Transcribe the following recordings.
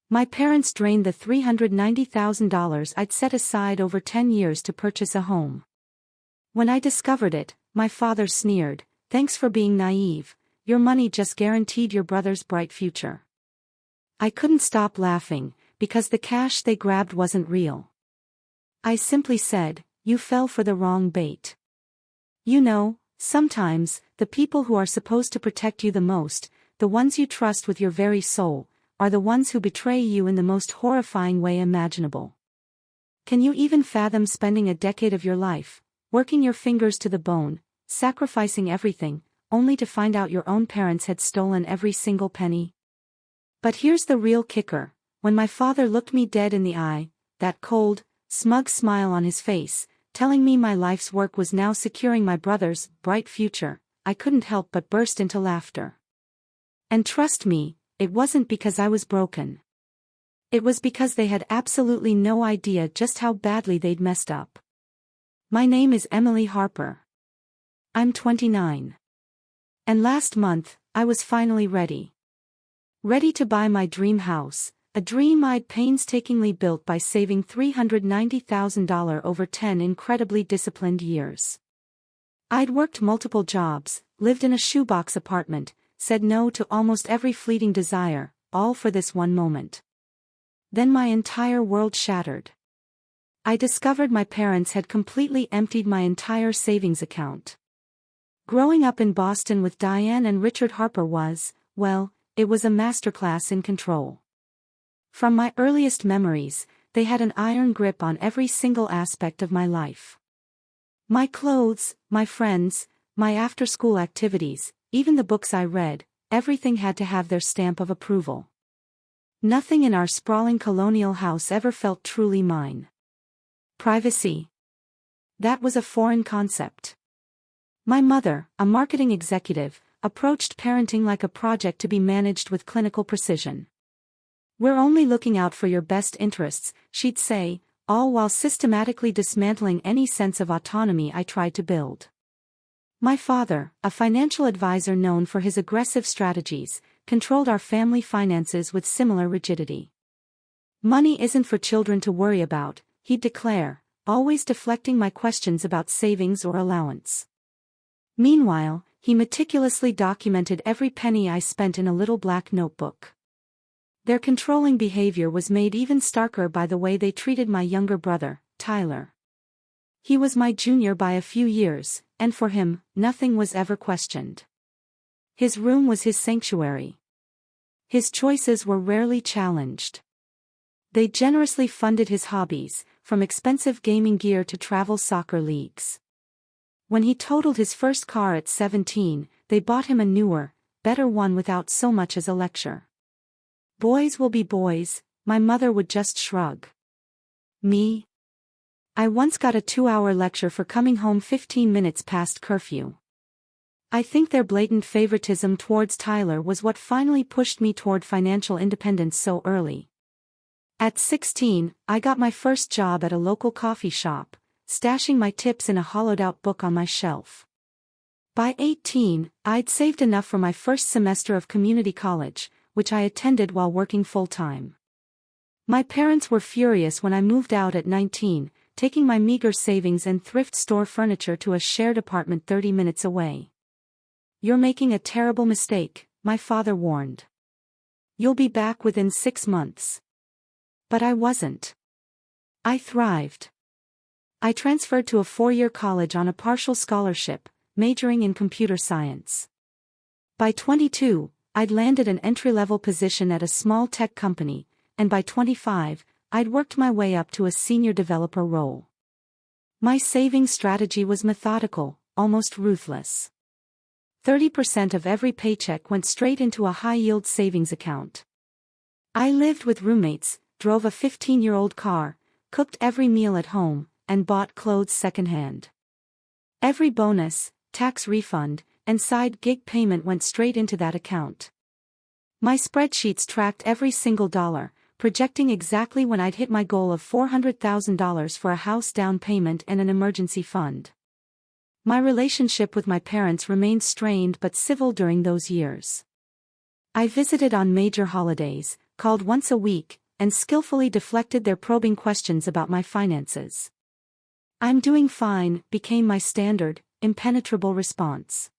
My parents drained the $390,000 I'd set aside over 10 years to purchase a home. When I discovered it, my father sneered, "Thanks for being naive, your money just guaranteed your brother's bright future." I couldn't stop laughing, because the cash they grabbed wasn't real. I simply said, "You fell for the wrong bait." You know, sometimes, the people who are supposed to protect you the most, the ones you trust with your very soul, are the ones who betray you in the most horrifying way imaginable. Can you even fathom spending a decade of your life, working your fingers to the bone, sacrificing everything, only to find out your own parents had stolen every single penny? But here's the real kicker: when my father looked me dead in the eye, that cold, smug smile on his face, telling me my life's work was now securing my brother's bright future, I couldn't help but burst into laughter. And trust me, it wasn't because I was broken. It was because they had absolutely no idea just how badly they'd messed up. My name is Emily Harper. I'm 29. And last month, I was finally ready. Ready to buy my dream house, a dream I'd painstakingly built by saving $390,000 over 10 incredibly disciplined years. I'd worked multiple jobs, lived in a shoebox apartment, said no to almost every fleeting desire, all for this one moment. Then my entire world shattered. I discovered my parents had completely emptied my entire savings account. Growing up in Boston with Diane and Richard Harper was, well, it was a masterclass in control. From my earliest memories, they had an iron grip on every single aspect of my life. My clothes, my friends, my after-school activities, even the books I read, everything had to have their stamp of approval. Nothing in our sprawling colonial house ever felt truly mine. Privacy. That was a foreign concept. My mother, a marketing executive, approached parenting like a project to be managed with clinical precision. "We're only looking out for your best interests," she'd say, all while systematically dismantling any sense of autonomy I tried to build. My father, a financial advisor known for his aggressive strategies, controlled our family finances with similar rigidity. "Money isn't for children to worry about," he'd declare, always deflecting my questions about savings or allowance. Meanwhile, he meticulously documented every penny I spent in a little black notebook. Their controlling behavior was made even starker by the way they treated my younger brother, Tyler. He was my junior by a few years, and for him, nothing was ever questioned. His room was his sanctuary. His choices were rarely challenged. They generously funded his hobbies, from expensive gaming gear to travel soccer leagues. When he totaled his first car at 17, they bought him a newer, better one without so much as a lecture. Boys will be boys, my mother would just shrug. Me? I once got a 2-hour lecture for coming home 15 minutes past curfew. I think their blatant favoritism towards Tyler was what finally pushed me toward financial independence so early. At 16, I got my first job at a local coffee shop, stashing my tips in a hollowed-out book on my shelf. By 18, I'd saved enough for my first semester of community college, which I attended while working full-time. My parents were furious when I moved out at 19, taking my meager savings and thrift store furniture to a shared apartment 30 minutes away. "You're making a terrible mistake," my father warned. "You'll be back within 6 months." But I wasn't. I thrived. I transferred to a 4-year college on a partial scholarship, majoring in computer science. By 22, I'd landed an entry-level position at a small tech company, and by 25, I'd worked my way up to a senior developer role. My saving strategy was methodical, almost ruthless. 30% of every paycheck went straight into a high-yield savings account. I lived with roommates, drove a 15-year-old car, cooked every meal at home, and bought clothes secondhand. Every bonus, tax refund, and side gig payment went straight into that account. My spreadsheets tracked every single dollar, projecting exactly when I'd hit my goal of $400,000 for a house down payment and an emergency fund. My relationship with my parents remained strained but civil during those years. I visited on major holidays, called once a week, and skillfully deflected their probing questions about my finances. "I'm doing fine," became my standard, impenetrable response.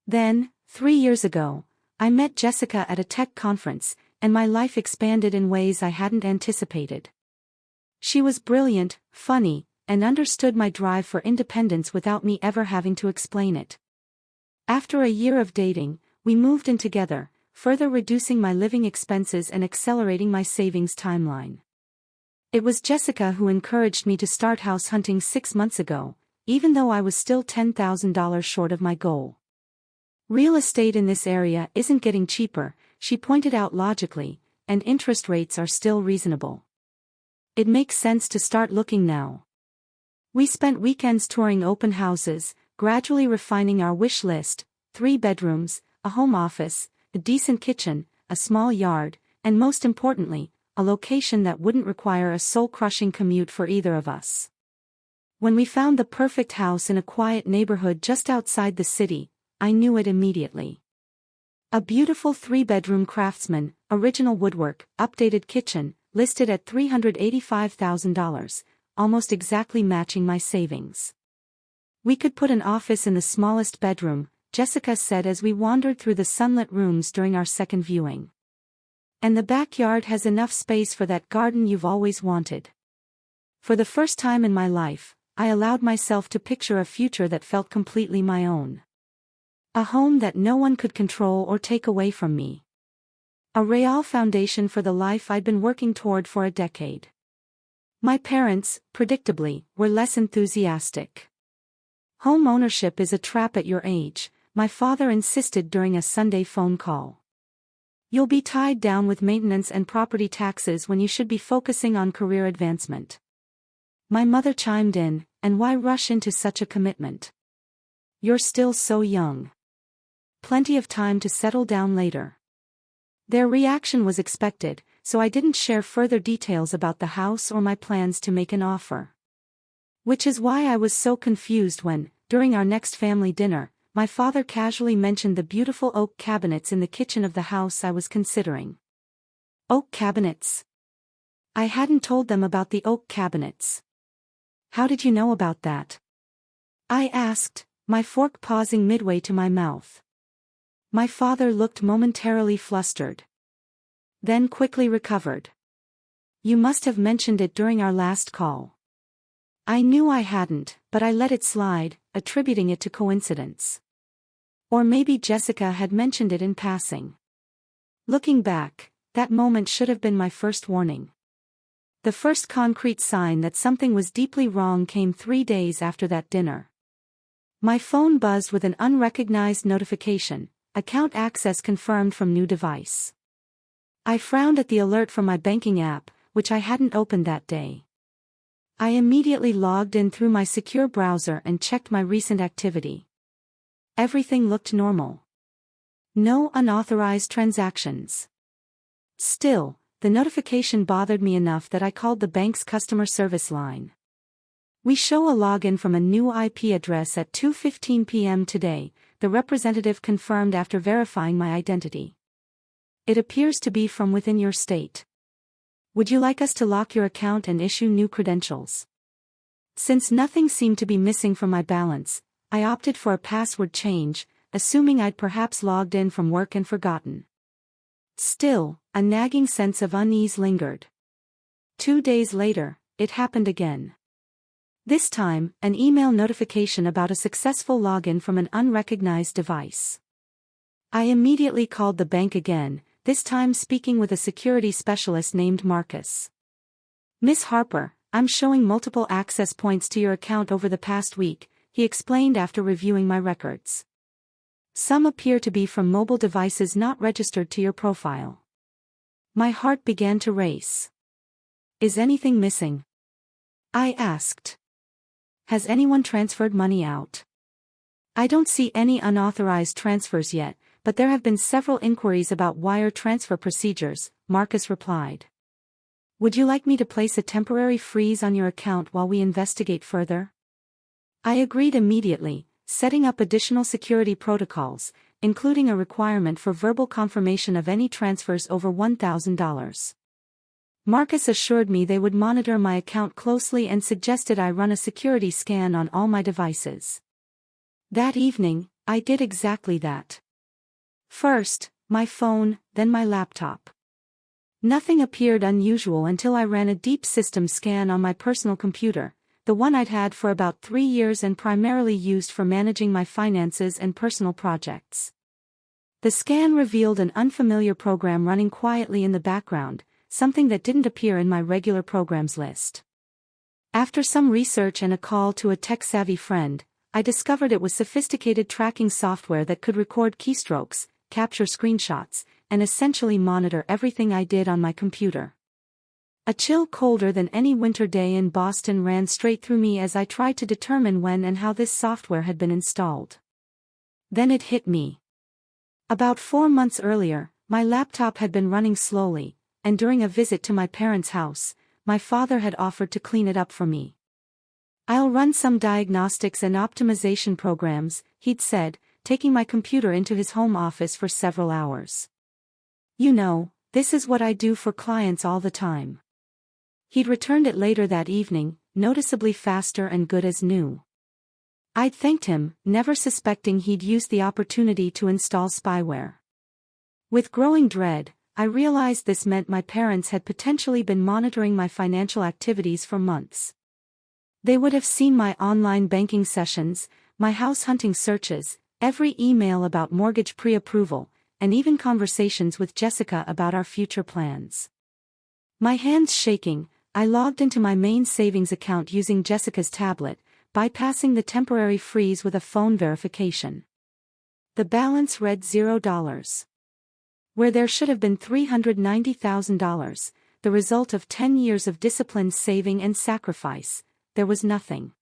Then, 3 years ago, I met Jessica at a tech conference, and my life expanded in ways I hadn't anticipated. She was brilliant, funny, and understood my drive for independence without me ever having to explain it. After a year of dating, we moved in together, further reducing my living expenses and accelerating my savings timeline. It was Jessica who encouraged me to start house hunting 6 months ago, even though I was still $10,000 short of my goal. "Real estate in this area isn't getting cheaper," she pointed out logically, "and interest rates are still reasonable. It makes sense to start looking now." We spent weekends touring open houses, gradually refining our wish list: 3 bedrooms, a home office, a decent kitchen, a small yard, and most importantly, a location that wouldn't require a soul-crushing commute for either of us. When we found the perfect house in a quiet neighborhood just outside the city, I knew it immediately. A beautiful 3-bedroom Craftsman, original woodwork, updated kitchen, listed at $385,000, almost exactly matching my savings. "We could put an office in the smallest bedroom," Jessica said as we wandered through the sunlit rooms during our second viewing. "And the backyard has enough space for that garden you've always wanted." For the first time in my life, I allowed myself to picture a future that felt completely my own. A home that no one could control or take away from me. A real foundation for the life I'd been working toward for a decade. My parents, predictably, were less enthusiastic. "Home ownership is a trap at your age," my father insisted during a Sunday phone call. "You'll be tied down with maintenance and property taxes when you should be focusing on career advancement." My mother chimed in, "And why rush into such a commitment? You're still so young. Plenty of time to settle down later." Their reaction was expected, so I didn't share further details about the house or my plans to make an offer. Which is why I was so confused when, during our next family dinner, my father casually mentioned the beautiful oak cabinets in the kitchen of the house I was considering. Oak cabinets? I hadn't told them about the oak cabinets. "How did you know about that?" I asked, my fork pausing midway to my mouth. My father looked momentarily flustered. Then quickly recovered. "You must have mentioned it during our last call." I knew I hadn't, but I let it slide, attributing it to coincidence. Or maybe Jessica had mentioned it in passing. Looking back, that moment should have been my first warning. The first concrete sign that something was deeply wrong came 3 days after that dinner. My phone buzzed with an unrecognized notification: "Account access confirmed from new device." I frowned at the alert from my banking app, which I hadn't opened that day. I immediately logged in through my secure browser and checked my recent activity. Everything looked normal. No unauthorized transactions. Still, the notification bothered me enough that I called the bank's customer service line. "We show a login from a new IP address at 2:15 p.m. today," the representative confirmed after verifying my identity. "It appears to be from within your state. Would you like us to lock your account and issue new credentials?" Since nothing seemed to be missing from my balance, I opted for a password change, assuming I'd perhaps logged in from work and forgotten. Still, a nagging sense of unease lingered. 2 days later, it happened again. This time, an email notification about a successful login from an unrecognized device. I immediately called the bank again, this time speaking with a security specialist named Marcus. "Miss Harper, I'm showing multiple access points to your account over the past week," he explained after reviewing my records. "Some appear to be from mobile devices not registered to your profile." My heart began to race. "Is anything missing?" I asked. "Has anyone transferred money out?" "I don't see any unauthorized transfers yet, but there have been several inquiries about wire transfer procedures," Marcus replied. "Would you like me to place a temporary freeze on your account while we investigate further?" I agreed immediately, setting up additional security protocols, including a requirement for verbal confirmation of any transfers over $1,000. Marcus assured me they would monitor my account closely and suggested I run a security scan on all my devices. That evening, I did exactly that. First, my phone, then my laptop. Nothing appeared unusual until I ran a deep system scan on my personal computer, the one I'd had for about 3 years and primarily used for managing my finances and personal projects. The scan revealed an unfamiliar program running quietly in the background, something that didn't appear in my regular programs list. After some research and a call to a tech-savvy friend, I discovered it was sophisticated tracking software that could record keystrokes, capture screenshots, and essentially monitor everything I did on my computer. A chill colder than any winter day in Boston ran straight through me as I tried to determine when and how this software had been installed. Then it hit me. About 4 months earlier, my laptop had been running slowly, and during a visit to my parents' house, my father had offered to clean it up for me. "I'll run some diagnostics and optimization programs," he'd said, taking my computer into his home office for several hours. "You know, this is what I do for clients all the time." He'd returned it later that evening, noticeably faster and good as new. I'd thanked him, never suspecting he'd used the opportunity to install spyware. With growing dread, I realized this meant my parents had potentially been monitoring my financial activities for months. They would have seen my online banking sessions, my house hunting searches, every email about mortgage pre-approval, and even conversations with Jessica about our future plans. My hands shaking, I logged into my main savings account using Jessica's tablet, bypassing the temporary freeze with a phone verification. The balance read $0. Where there should have been $390,000, the result of 10 years of disciplined saving and sacrifice, there was nothing.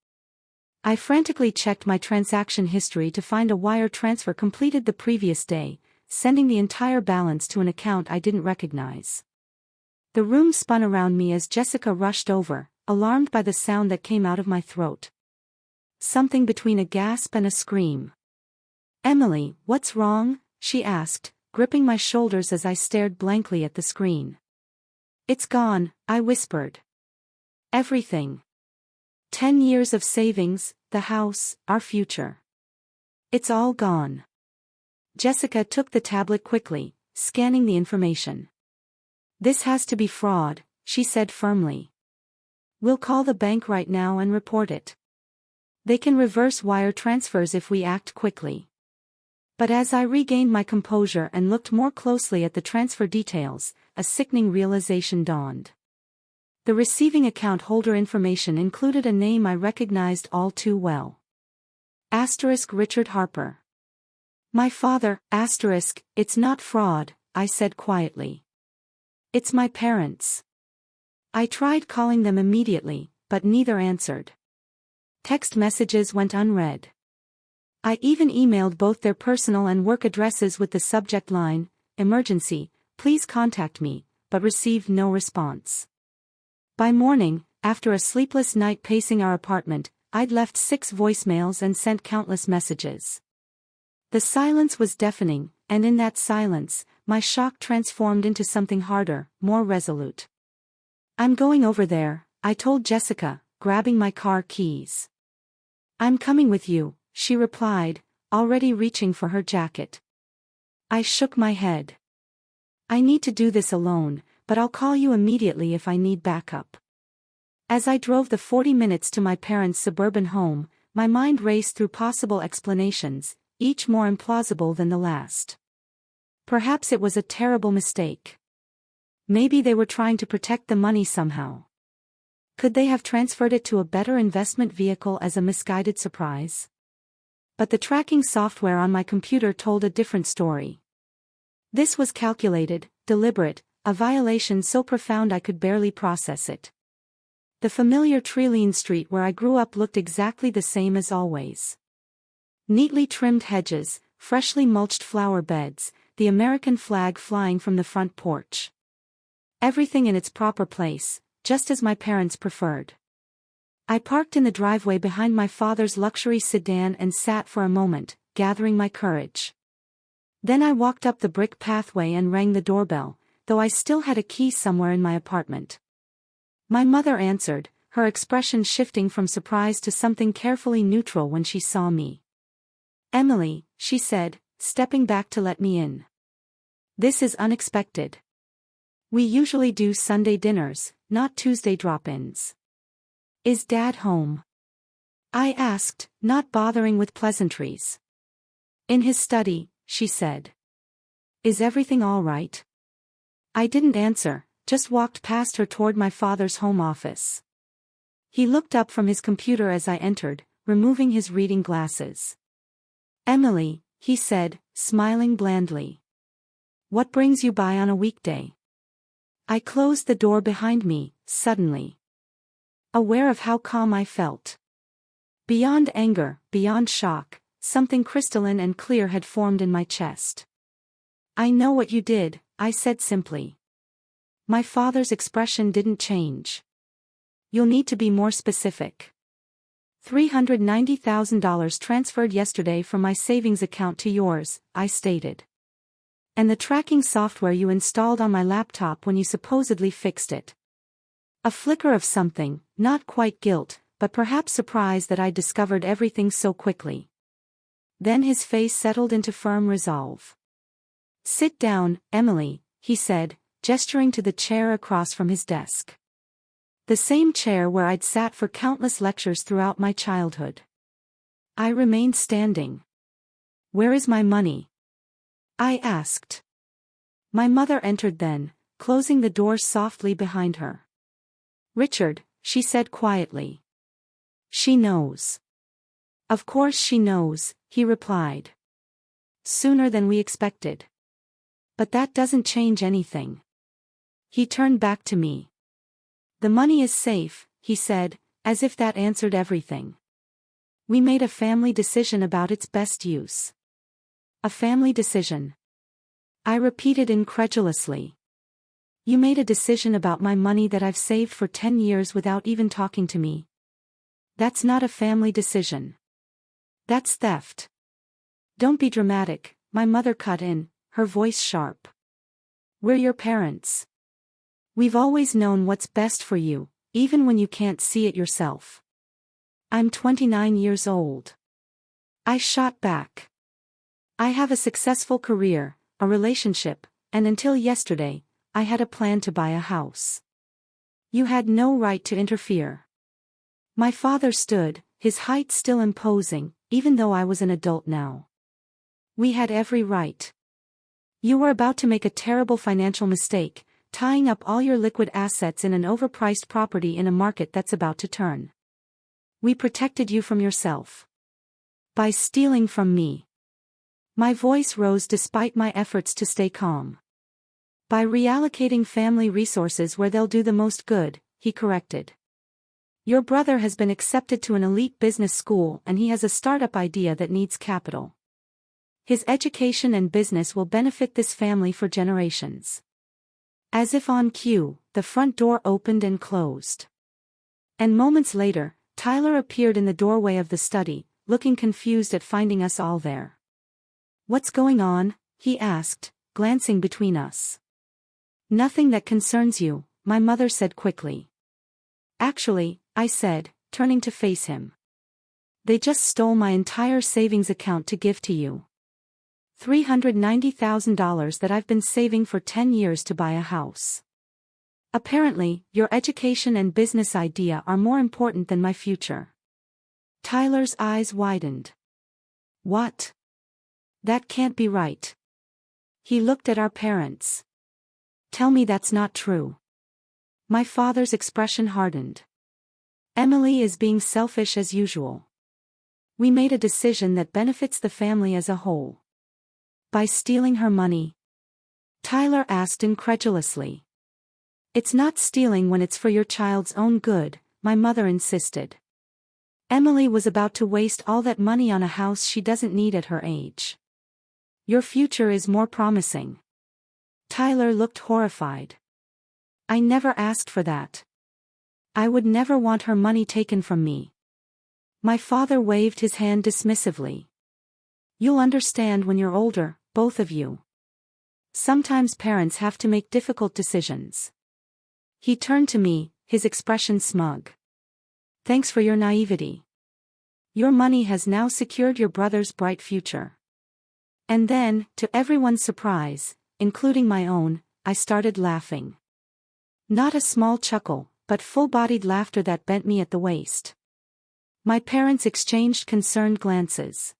I frantically checked my transaction history to find a wire transfer completed the previous day, sending the entire balance to an account I didn't recognize. The room spun around me as Jessica rushed over, alarmed by the sound that came out of my throat. Something between a gasp and a scream. "Emily, what's wrong?" she asked, gripping my shoulders as I stared blankly at the screen. "It's gone," I whispered. "Everything. 10 years of savings, the house, our future. It's all gone." Jessica took the tablet quickly, scanning the information. "This has to be fraud," she said firmly. "We'll call the bank right now and report it. They can reverse wire transfers if we act quickly." But as I regained my composure and looked more closely at the transfer details, a sickening realization dawned. The receiving account holder information included a name I recognized all too well. Richard Harper. "My father, it's not fraud," I said quietly. "It's my parents." I tried calling them immediately, but neither answered. Text messages went unread. I even emailed both their personal and work addresses with the subject line, "Emergency, please contact me," but received no response. By morning, after a sleepless night pacing our apartment, I'd left 6 voicemails and sent countless messages. The silence was deafening, and in that silence, my shock transformed into something harder, more resolute. "I'm going over there," I told Jessica, grabbing my car keys. "I'm coming with you," she replied, already reaching for her jacket. I shook my head. "I need to do this alone, but I'll call you immediately if I need backup." As I drove the 40 minutes to my parents' suburban home, my mind raced through possible explanations, each more implausible than the last. Perhaps it was a terrible mistake. Maybe they were trying to protect the money somehow. Could they have transferred it to a better investment vehicle as a misguided surprise? But the tracking software on my computer told a different story. This was calculated, deliberate, a violation so profound I could barely process it. The familiar Treeline Street where I grew up looked exactly the same as always. Neatly trimmed hedges, freshly mulched flower beds, the American flag flying from the front porch. Everything in its proper place, just as my parents preferred. I parked in the driveway behind my father's luxury sedan and sat for a moment, gathering my courage. Then I walked up the brick pathway and rang the doorbell, though I still had a key somewhere in my apartment. My mother answered, her expression shifting from surprise to something carefully neutral when she saw me. "Emily," she said, stepping back to let me in. "This is unexpected. We usually do Sunday dinners, not Tuesday drop-ins. Is Dad home?" I asked, not bothering with pleasantries. "In his study," she said. "Is everything all right?" I didn't answer, just walked past her toward my father's home office. He looked up from his computer as I entered, removing his reading glasses. "Emily," he said, smiling blandly. "What brings you by on a weekday?" I closed the door behind me, suddenly aware of how calm I felt. Beyond anger, beyond shock, something crystalline and clear had formed in my chest. "I know what you did," I said simply. My father's expression didn't change. "You'll need to be more specific." $390,000 transferred yesterday from my savings account to yours, I stated. "And the tracking software you installed on my laptop when you supposedly fixed it." A flicker of something, not quite guilt, but perhaps surprise that I discovered everything so quickly. Then his face settled into firm resolve. "Sit down, Emily," he said, gesturing to the chair across from his desk. The same chair where I'd sat for countless lectures throughout my childhood. I remained standing. "Where is my money?" I asked. My mother entered then, closing the door softly behind her. "Richard," she said quietly. "She knows." "Of course she knows," he replied. "Sooner than we expected. But that doesn't change anything." He turned back to me. "The money is safe," he said, as if that answered everything. "We made a family decision about its best use." "A family decision?" I repeated incredulously. "You made a decision about my money that I've saved for 10 years without even talking to me?" "That's not a family decision. That's theft." "Don't be dramatic," my mother cut in, her voice sharp. "We're your parents. We've always known what's best for you, even when you can't see it yourself." "I'm 29 years old." I shot back. "I have a successful career, a relationship, and until yesterday, I had a plan to buy a house. You had no right to interfere." My father stood, his height still imposing, even though I was an adult now. "We had every right. You were about to make a terrible financial mistake, tying up all your liquid assets in an overpriced property in a market that's about to turn. We protected you from yourself. By stealing from me." My voice rose despite my efforts to stay calm. "By reallocating family resources where they'll do the most good," he corrected. "Your brother has been accepted to an elite business school and he has a startup idea that needs capital. His education and business will benefit this family for generations." As if on cue, the front door opened and closed. And moments later, Tyler appeared in the doorway of the study, looking confused at finding us all there. "What's going on?" he asked, glancing between us. "Nothing that concerns you," my mother said quickly. "Actually," I said, turning to face him. "They just stole my entire savings account to give to you. $390,000 that I've been saving for 10 years to buy a house. Apparently, your education and business idea are more important than my future." Tyler's eyes widened. "What? That can't be right." He looked at our parents. "Tell me that's not true." My father's expression hardened. "Emily is being selfish as usual. We made a decision that benefits the family as a whole." "By stealing her money?" Tyler asked incredulously. "It's not stealing when it's for your child's own good," my mother insisted. "Emily was about to waste all that money on a house she doesn't need at her age. Your future is more promising." Tyler looked horrified. "I never asked for that. I would never want her money taken from me." My father waved his hand dismissively. "You'll understand when you're older," both of you. Sometimes parents have to make difficult decisions. He turned to me, his expression smug. Thanks for your naivety. Your money has now secured your brother's bright future. And then, to everyone's surprise, including my own, I started laughing. Not a small chuckle, but full-bodied laughter that bent me at the waist. My parents exchanged concerned glances.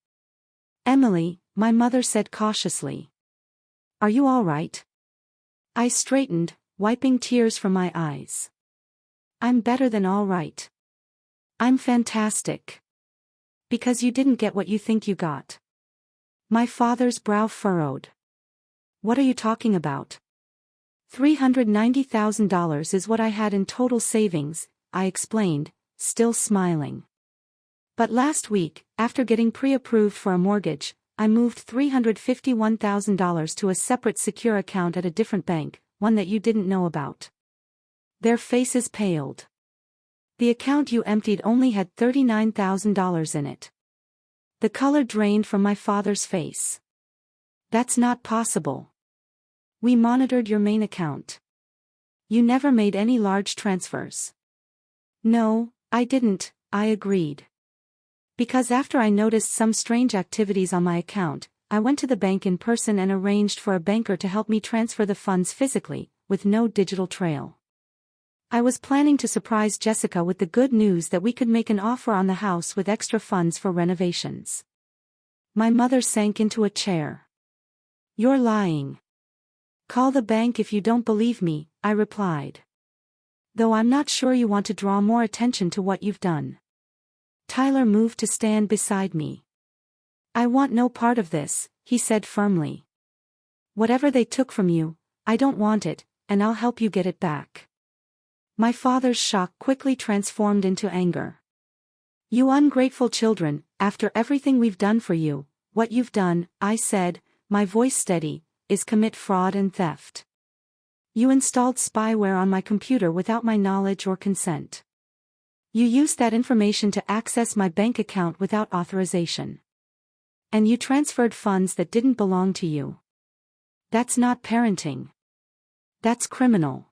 Emily, my mother said cautiously. Are you all right? I straightened, wiping tears from my eyes. I'm better than all right. I'm fantastic. Because you didn't get what you think you got. My father's brow furrowed. What are you talking about? $390,000 is what I had in total savings, I explained, still smiling. But last week, after getting pre-approved for a mortgage, I moved $351,000 to a separate secure account at a different bank, one that you didn't know about. Their faces paled. The account you emptied only had $39,000 in it. The color drained from my father's face. That's not possible. We monitored your main account. You never made any large transfers. No, I didn't, I agreed. Because after I noticed some strange activities on my account, I went to the bank in person and arranged for a banker to help me transfer the funds physically, with no digital trail. I was planning to surprise Jessica with the good news that we could make an offer on the house with extra funds for renovations. My mother sank into a chair. You're lying. Call the bank if you don't believe me, I replied. Though I'm not sure you want to draw more attention to what you've done. Tyler moved to stand beside me. I want no part of this, he said firmly. Whatever they took from you, I don't want it, and I'll help you get it back. My father's shock quickly transformed into anger. You ungrateful children, after everything we've done for you, what you've done, I said, my voice steady, is commit fraud and theft. You installed spyware on my computer without my knowledge or consent. You used that information to access my bank account without authorization. And you transferred funds that didn't belong to you. That's not parenting. That's criminal.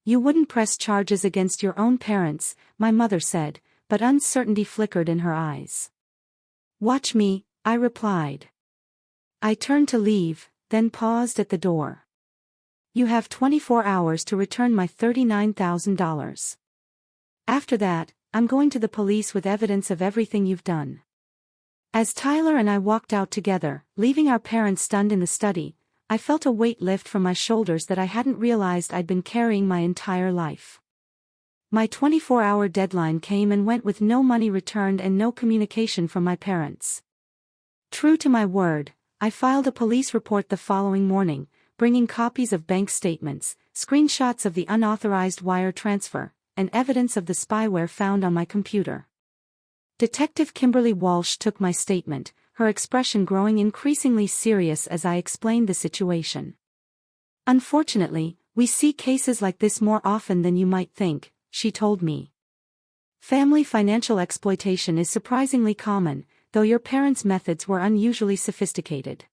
You wouldn't press charges against your own parents, my mother said, but uncertainty flickered in her eyes. Watch me, I replied. I turned to leave, then paused at the door. You have 24 hours to return my $39,000. After that, I'm going to the police with evidence of everything you've done. As Tyler and I walked out together, leaving our parents stunned in the study, I felt a weight lift from my shoulders that I hadn't realized I'd been carrying my entire life. My 24-hour deadline came and went with no money returned and no communication from my parents. True to my word, I filed a police report the following morning, bringing copies of bank statements, screenshots of the unauthorized wire transfer, and evidence of the spyware found on my computer. Detective Kimberly Walsh took my statement, her expression growing increasingly serious as I explained the situation. Unfortunately, we see cases like this more often than you might think, she told me. Family financial exploitation is surprisingly common, though your parents' methods were unusually sophisticated.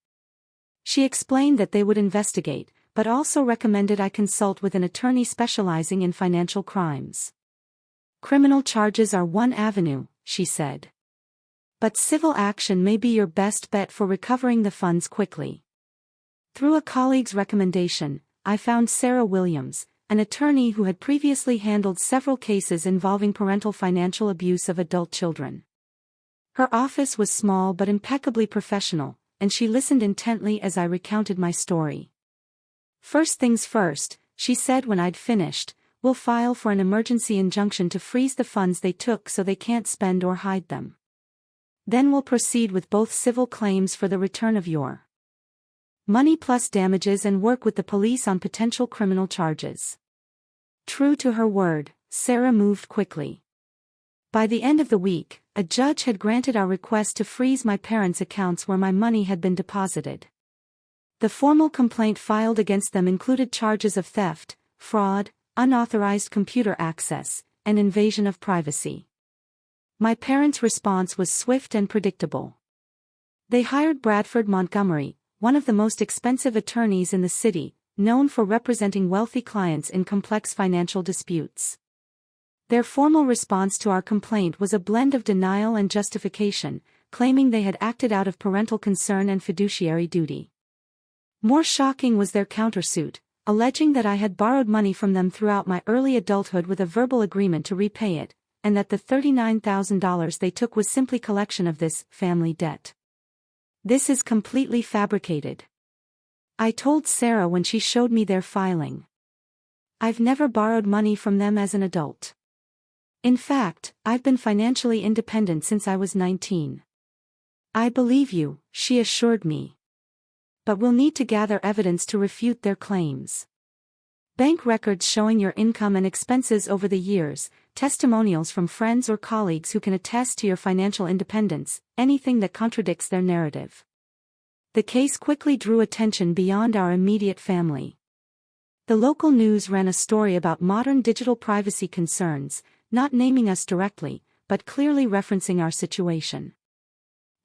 She explained that they would investigate, but also recommended I consult with an attorney specializing in financial crimes. Criminal charges are one avenue, she said. But civil action may be your best bet for recovering the funds quickly. Through a colleague's recommendation, I found Sarah Williams, an attorney who had previously handled several cases involving parental financial abuse of adult children. Her office was small but impeccably professional, and she listened intently as I recounted my story. First things first, she said when I'd finished, we'll file for an emergency injunction to freeze the funds they took so they can't spend or hide them. Then we'll proceed with both civil claims for the return of your money plus damages and work with the police on potential criminal charges. True to her word, Sarah moved quickly. By the end of the week, a judge had granted our request to freeze my parents' accounts where my money had been deposited. The formal complaint filed against them included charges of theft, fraud, unauthorized computer access, and invasion of privacy. My parents' response was swift and predictable. They hired Bradford Montgomery, one of the most expensive attorneys in the city, known for representing wealthy clients in complex financial disputes. Their formal response to our complaint was a blend of denial and justification, claiming they had acted out of parental concern and fiduciary duty. More shocking was their countersuit, alleging that I had borrowed money from them throughout my early adulthood with a verbal agreement to repay it, and that the $39,000 they took was simply collection of this family debt. This is completely fabricated. I told Sarah when she showed me their filing. I've never borrowed money from them as an adult. In fact, I've been financially independent since I was 19. I believe you, she assured me. But we'll need to gather evidence to refute their claims. Bank records showing your income and expenses over the years, testimonials from friends or colleagues who can attest to your financial independence, anything that contradicts their narrative. The case quickly drew attention beyond our immediate family. The local news ran a story about modern digital privacy concerns, not naming us directly, but clearly referencing our situation.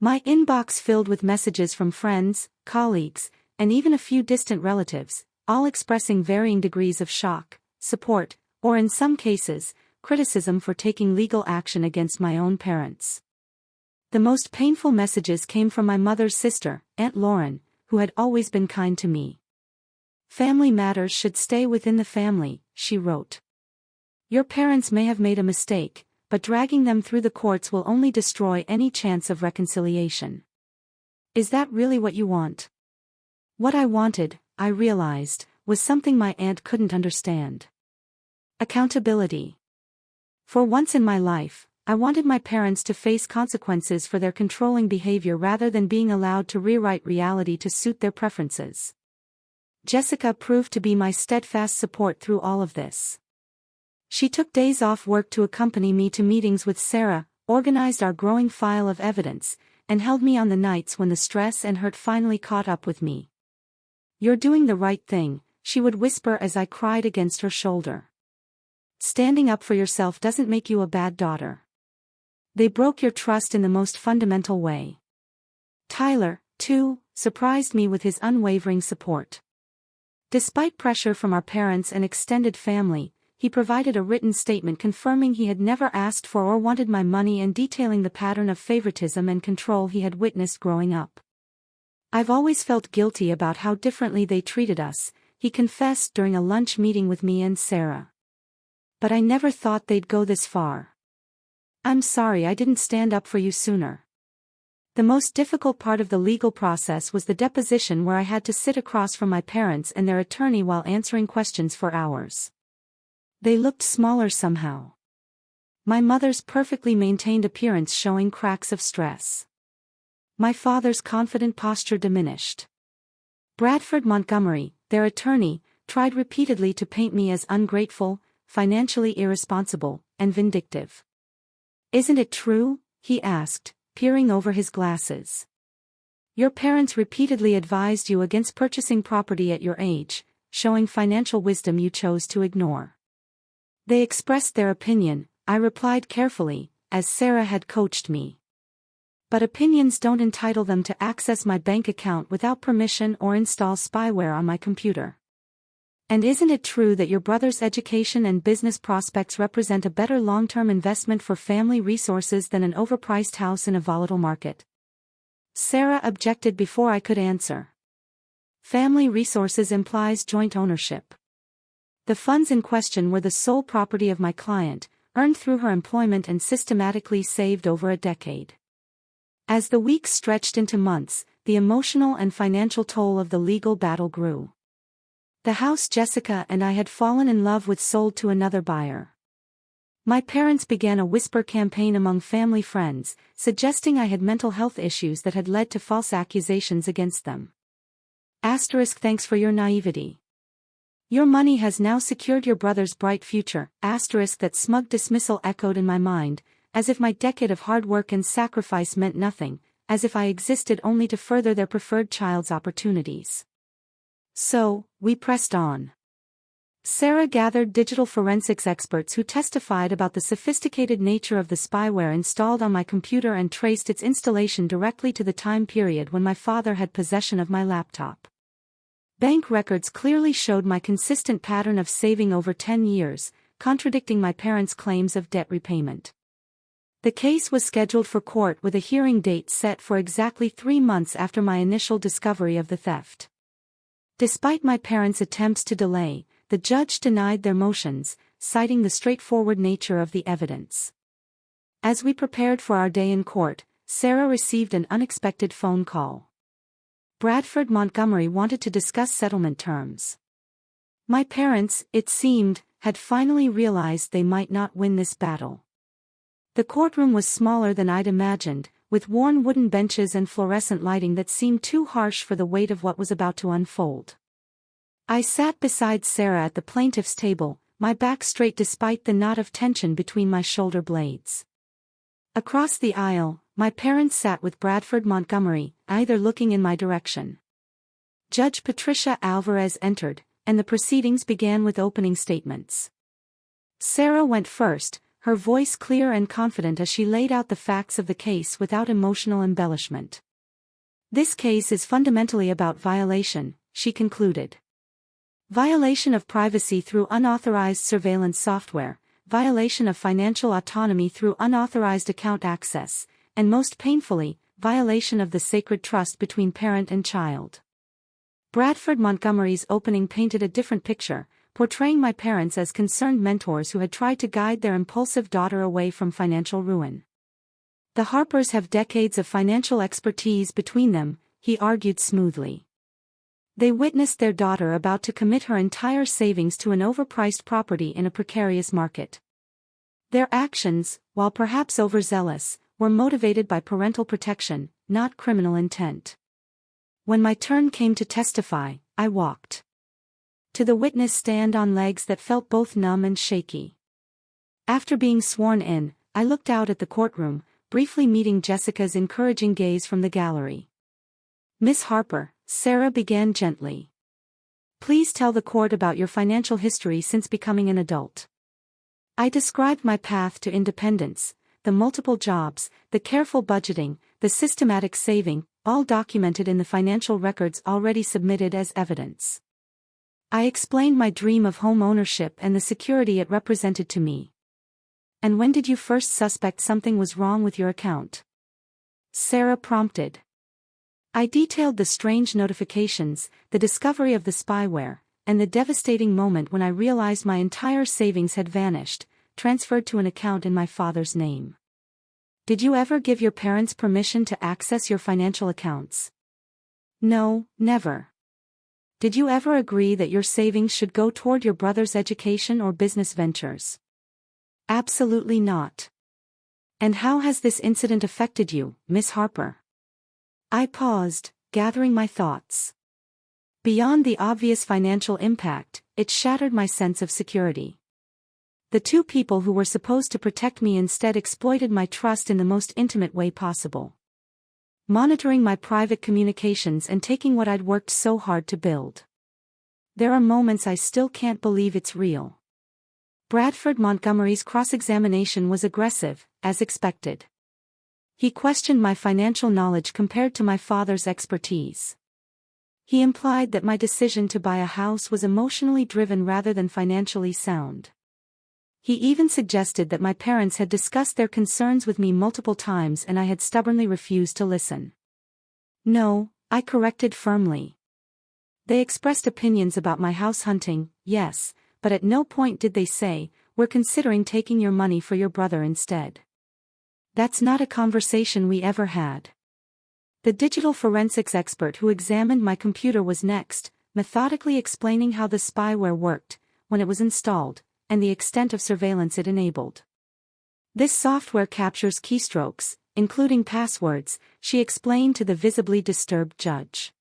My inbox filled with messages from friends, colleagues, and even a few distant relatives, all expressing varying degrees of shock, support, or in some cases, criticism for taking legal action against my own parents. The most painful messages came from my mother's sister, Aunt Lauren, who had always been kind to me. "Family matters should stay within the family," she wrote. "Your parents may have made a mistake, but dragging them through the courts will only destroy any chance of reconciliation. Is that really what you want?" What I wanted, I realized, was something my aunt couldn't understand. Accountability. For once in my life, I wanted my parents to face consequences for their controlling behavior rather than being allowed to rewrite reality to suit their preferences. Jessica proved to be my steadfast support through all of this. She took days off work to accompany me to meetings with Sarah, organized our growing file of evidence, and held me on the nights when the stress and hurt finally caught up with me. "You're doing the right thing," she would whisper as I cried against her shoulder. "Standing up for yourself doesn't make you a bad daughter." They broke your trust in the most fundamental way. Tyler, too, surprised me with his unwavering support. Despite pressure from our parents and extended family, he provided a written statement confirming he had never asked for or wanted my money and detailing the pattern of favoritism and control he had witnessed growing up. "I've always felt guilty about how differently they treated us," he confessed during a lunch meeting with me and Sarah. "But I never thought they'd go this far. I'm sorry I didn't stand up for you sooner." The most difficult part of the legal process was the deposition, where I had to sit across from my parents and their attorney while answering questions for hours. They looked smaller somehow. My mother's perfectly maintained appearance showing cracks of stress. My father's confident posture diminished. Bradford Montgomery, their attorney, tried repeatedly to paint me as ungrateful, financially irresponsible, and vindictive. "Isn't it true?" he asked, peering over his glasses. "Your parents repeatedly advised you against purchasing property at your age, showing financial wisdom you chose to ignore." "They expressed their opinion," I replied carefully, as Sarah had coached me. "But opinions don't entitle them to access my bank account without permission or install spyware on my computer. And isn't it true that your brother's education and business prospects represent a better long-term investment for family resources than an overpriced house in a volatile market?" Sarah objected before I could answer. "Family resources implies joint ownership. The funds in question were the sole property of my client, earned through her employment and systematically saved over a decade." As the weeks stretched into months, the emotional and financial toll of the legal battle grew. The house Jessica and I had fallen in love with sold to another buyer. My parents began a whisper campaign among family friends, suggesting I had mental health issues that had led to false accusations against them. Thanks for your naivety. Your money has now secured your brother's bright future. That smug dismissal echoed in my mind, as if my decade of hard work and sacrifice meant nothing, as if I existed only to further their preferred child's opportunities. So, we pressed on. Sarah gathered digital forensics experts who testified about the sophisticated nature of the spyware installed on my computer and traced its installation directly to the time period when my father had possession of my laptop. Bank records clearly showed my consistent pattern of saving over 10 years, contradicting my parents' claims of debt repayment. The case was scheduled for court with a hearing date set for exactly 3 months after my initial discovery of the theft. Despite my parents' attempts to delay, the judge denied their motions, citing the straightforward nature of the evidence. As we prepared for our day in court, Sarah received an unexpected phone call. Bradford Montgomery wanted to discuss settlement terms. My parents, it seemed, had finally realized they might not win this battle. The courtroom was smaller than I'd imagined, with worn wooden benches and fluorescent lighting that seemed too harsh for the weight of what was about to unfold. I sat beside Sarah at the plaintiff's table, my back straight despite the knot of tension between my shoulder blades. Across the aisle, my parents sat with Bradford Montgomery, either looking in my direction. Judge Patricia Alvarez entered, and the proceedings began with opening statements. Sarah went first, her voice clear and confident as she laid out the facts of the case without emotional embellishment. This case is fundamentally about violation, she concluded. Violation of privacy through unauthorized surveillance software, violation of financial autonomy through unauthorized account access, and most painfully, violation of the sacred trust between parent and child. Bradford Montgomery's opening painted a different picture, portraying my parents as concerned mentors who had tried to guide their impulsive daughter away from financial ruin. The Harpers have decades of financial expertise between them, he argued smoothly. They witnessed their daughter about to commit her entire savings to an overpriced property in a precarious market. Their actions, while perhaps overzealous, were motivated by parental protection, not criminal intent. When my turn came to testify, I walked to the witness stand on legs that felt both numb and shaky. After being sworn in, I looked out at the courtroom, briefly meeting Jessica's encouraging gaze from the gallery. "Miss Harper," Sarah began gently. "Please tell the court about your financial history since becoming an adult." I described my path to independence, the multiple jobs, the careful budgeting, the systematic saving, all documented in the financial records already submitted as evidence. I explained my dream of home ownership and the security it represented to me. "And when did you first suspect something was wrong with your account?" Sarah prompted. I detailed the strange notifications, the discovery of the spyware, and the devastating moment when I realized my entire savings had vanished, transferred to an account in my father's name. "Did you ever give your parents permission to access your financial accounts?" "No, never." "Did you ever agree that your savings should go toward your brother's education or business ventures?" "Absolutely not." "And how has this incident affected you, Miss Harper?" I paused, gathering my thoughts. Beyond the obvious financial impact, it shattered my sense of security. The two people who were supposed to protect me instead exploited my trust in the most intimate way possible. Monitoring my private communications and taking what I'd worked so hard to build. There are moments I still can't believe it's real. Bradford Montgomery's cross-examination was aggressive, as expected. He questioned my financial knowledge compared to my father's expertise. He implied that my decision to buy a house was emotionally driven rather than financially sound. He even suggested that my parents had discussed their concerns with me multiple times and I had stubbornly refused to listen. "No," I corrected firmly. "They expressed opinions about my house hunting, yes, but at no point did they say, 'We're considering taking your money for your brother instead.' That's not a conversation we ever had." The digital forensics expert who examined my computer was next, methodically explaining how the spyware worked, when it was installed, and the extent of surveillance it enabled. "This software captures keystrokes, including passwords," she explained to the visibly disturbed judge.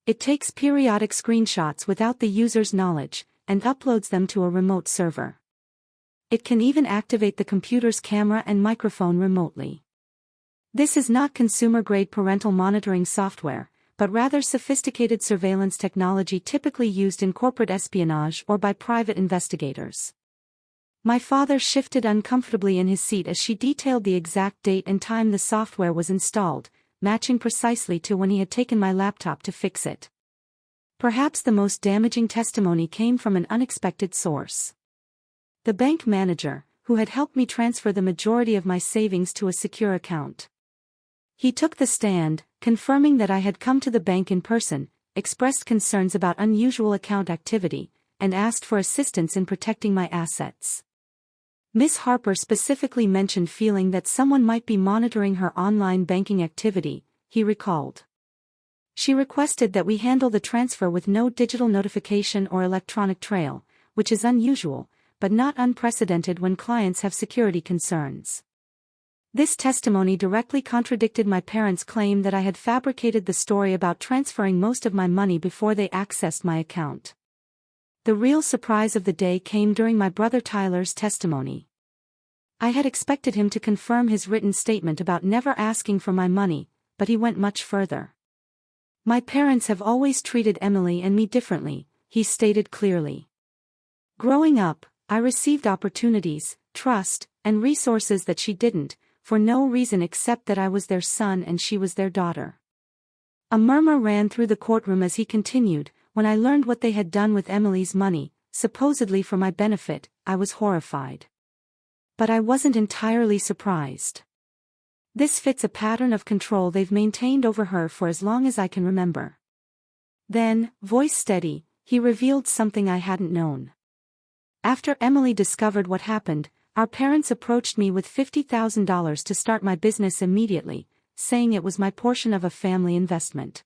"It takes periodic screenshots without the user's knowledge, and uploads them to a remote server. It can even activate the computer's camera and microphone remotely. This is not consumer-grade parental monitoring software, but but rather sophisticated surveillance technology typically used in corporate espionage or by private investigators. My father shifted uncomfortably in his seat as she detailed the exact date and time the software was installed, matching precisely to when he had taken my laptop to fix it. Perhaps the most damaging testimony came from an unexpected source. The bank manager, who had helped me transfer the majority of my savings to a secure account. He took the stand, confirming that I had come to the bank in person, expressed concerns about unusual account activity, and asked for assistance in protecting my assets. Ms. Harper specifically mentioned feeling that someone might be monitoring her online banking activity, he recalled. She requested that we handle the transfer with no digital notification or electronic trail, which is unusual, but not unprecedented when clients have security concerns. This testimony directly contradicted my parents' claim that I had fabricated the story about transferring most of my money before they accessed my account. The real surprise of the day came during my brother Tyler's testimony. I had expected him to confirm his written statement about never asking for my money, but he went much further. My parents have always treated Emily and me differently, he stated clearly. Growing up, I received opportunities, trust, and resources that she didn't, for no reason except that I was their son and she was their daughter. A murmur ran through the courtroom as he continued, when I learned what they had done with Emily's money, supposedly for my benefit, I was horrified. But I wasn't entirely surprised. This fits a pattern of control they've maintained over her for as long as I can remember. Then, voice steady, he revealed something I hadn't known. After Emily discovered what happened, our parents approached me with $50,000 to start my business immediately, saying it was my portion of a family investment.